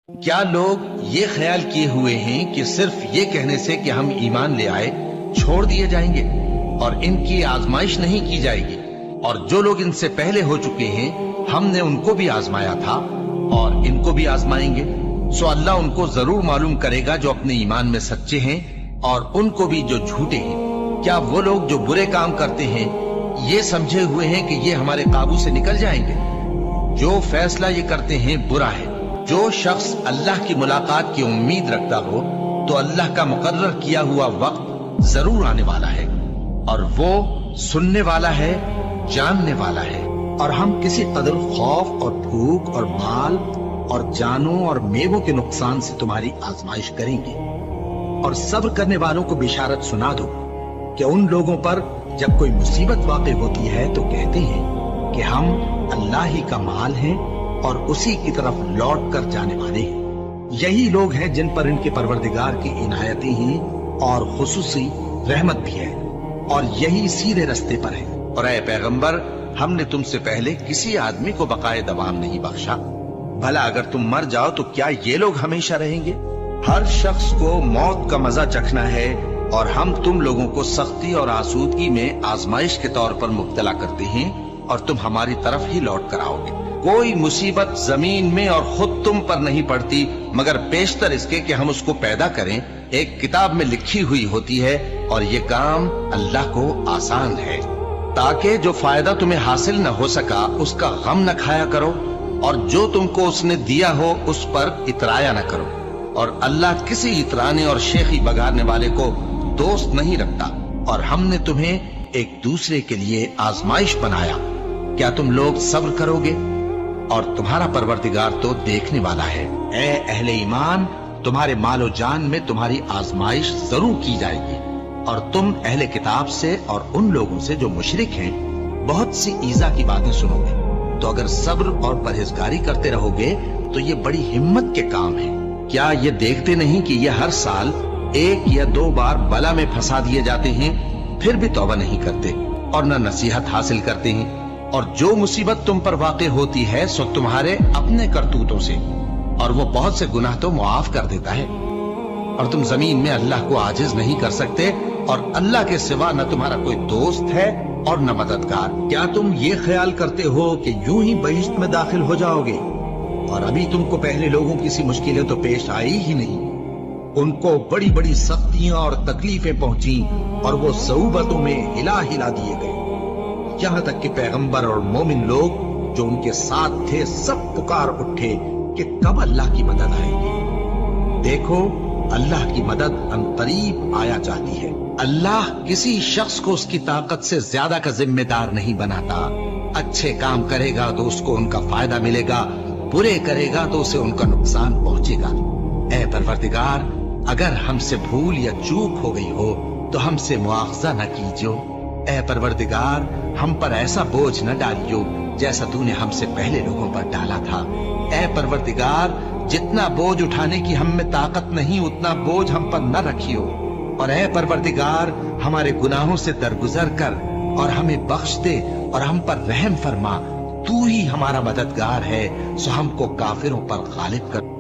کیا لوگ یہ خیال کیے ہوئے ہیں کہ صرف یہ کہنے سے کہ ہم ایمان لے آئے چھوڑ دیے جائیں گے اور ان کی آزمائش نہیں کی جائے گی؟ اور جو لوگ ان سے پہلے ہو چکے ہیں ہم نے ان کو بھی آزمایا تھا اور ان کو بھی آزمائیں گے، سو اللہ ان کو ضرور معلوم کرے گا جو اپنے ایمان میں سچے ہیں اور ان کو بھی جو جھوٹے ہیں۔ کیا وہ لوگ جو برے کام کرتے ہیں یہ سمجھے ہوئے ہیں کہ یہ ہمارے قابو سے نکل جائیں گے؟ جو فیصلہ یہ کرتے ہیں برا ہے۔ جو شخص اللہ کی ملاقات کی امید رکھتا ہو تو اللہ کا مقرر کیا ہوا وقت ضرور آنے والا ہے، اور وہ سننے والا ہے، جاننے والا ہے۔ اور ہم کسی قدر خوف اور بھوک اور مال اور جانوں اور میووں کے نقصان سے تمہاری آزمائش کریں گے، اور صبر کرنے والوں کو بشارت سنا دو کہ ان لوگوں پر جب کوئی مصیبت واقع ہوتی ہے تو کہتے ہیں کہ ہم اللہ ہی کا مال ہیں اور اسی کی طرف لوٹ کر جانے والے ہیں۔ یہی لوگ ہیں جن پر ان کے پروردگار کی عنایتیں ہیں اور خصوصی رحمت بھی ہے، اور یہی سیدھے رستے پر ہیں۔ اور اے پیغمبر، ہم نے تم سے پہلے کسی آدمی کو بقائے دوام نہیں بخشا، بھلا اگر تم مر جاؤ تو کیا یہ لوگ ہمیشہ رہیں گے؟ ہر شخص کو موت کا مزہ چکھنا ہے، اور ہم تم لوگوں کو سختی اور آسودگی میں آزمائش کے طور پر مبتلا کرتے ہیں، اور تم ہماری طرف ہی لوٹ کر آؤ گے۔ کوئی مصیبت زمین میں اور خود تم پر نہیں پڑتی مگر پیشتر اس کے کہ ہم اس کو پیدا کریں ایک کتاب میں لکھی ہوئی ہوتی ہے، اور یہ کام اللہ کو آسان ہے، تاکہ جو فائدہ تمہیں حاصل نہ ہو سکا اس کا غم نہ کھایا کرو، اور جو تم کو اس نے دیا ہو اس پر اترایا نہ کرو۔ اور اللہ کسی اترانے اور شیخی بگاڑنے والے کو دوست نہیں رکھتا، اور ہم نے تمہیں ایک دوسرے کے لیے آزمائش بنایا۔ کیا تم لوگ صبر کرو گے؟ اور تمہارا پروردگار تو دیکھنے والا ہے۔ اے اہل ایمان، تمہارے مال و جان میں تمہاری آزمائش ضرور کی جائے گی، اور تم اہل کتاب سے اور ان لوگوں سے جو مشرک ہیں بہت سی ایذا کی باتیں سنو گے، تو اگر صبر اور پرہیزگاری کرتے رہو گے تو یہ بڑی ہمت کے کام ہے۔ کیا یہ دیکھتے نہیں کہ یہ ہر سال 1 یا 2 بار بلا میں پھنسا دیے جاتے ہیں، پھر بھی توبہ نہیں کرتے اور نہ نصیحت حاصل کرتے ہیں؟ اور جو مصیبت تم پر واقع ہوتی ہے سو تمہارے اپنے کرتوتوں سے، اور وہ بہت سے گناہ تو معاف کر دیتا ہے۔ اور تم زمین میں اللہ کو عاجز نہیں کر سکتے، اور اللہ کے سوا نہ تمہارا کوئی دوست ہے اور نہ مددگار۔ کیا تم یہ خیال کرتے ہو کہ یوں ہی بہشت میں داخل ہو جاؤ گے، اور ابھی تم کو پہلے لوگوں کی سی مشکلیں تو پیش آئی ہی نہیں؟ ان کو بڑی بڑی سختیاں اور تکلیفیں پہنچیں، اور وہ صعوبتوں میں ہلا ہلا دیے گئے، یہاں تک کہ پیغمبر اور مومن لوگ جو ان کے ساتھ تھے سب پکار اٹھے کہ کب اللہ کی مدد آئے گی۔ دیکھو، اللہ کی مدد عنقریب آیا جاتی ہے۔ اللہ کسی شخص کو اس کی طاقت سے زیادہ کا ذمہ دار نہیں بناتا۔ اچھے کام کرے گا تو اس کو ان کا فائدہ ملے گا، برے کرے گا تو اسے ان کا نقصان پہنچے گا۔ اے پروردگار، اگر ہم سے بھول یا چوک ہو گئی ہو تو ہم سے مواخذہ نہ کیجو۔ اے پروردگار، ہم پر ایسا بوجھ نہ ڈالیو جیسا تو نے ہم سے پہلے لوگوں پر ڈالا تھا۔ اے پروردگار، جتنا بوجھ اٹھانے کی ہم میں طاقت نہیں اتنا بوجھ ہم پر نہ رکھیو، اور اے پروردگار، ہمارے گناہوں سے درگزر کر اور ہمیں بخش دے اور ہم پر رحم فرما۔ تو ہی ہمارا مددگار ہے، سو ہم کو کافروں پر غالب کر۔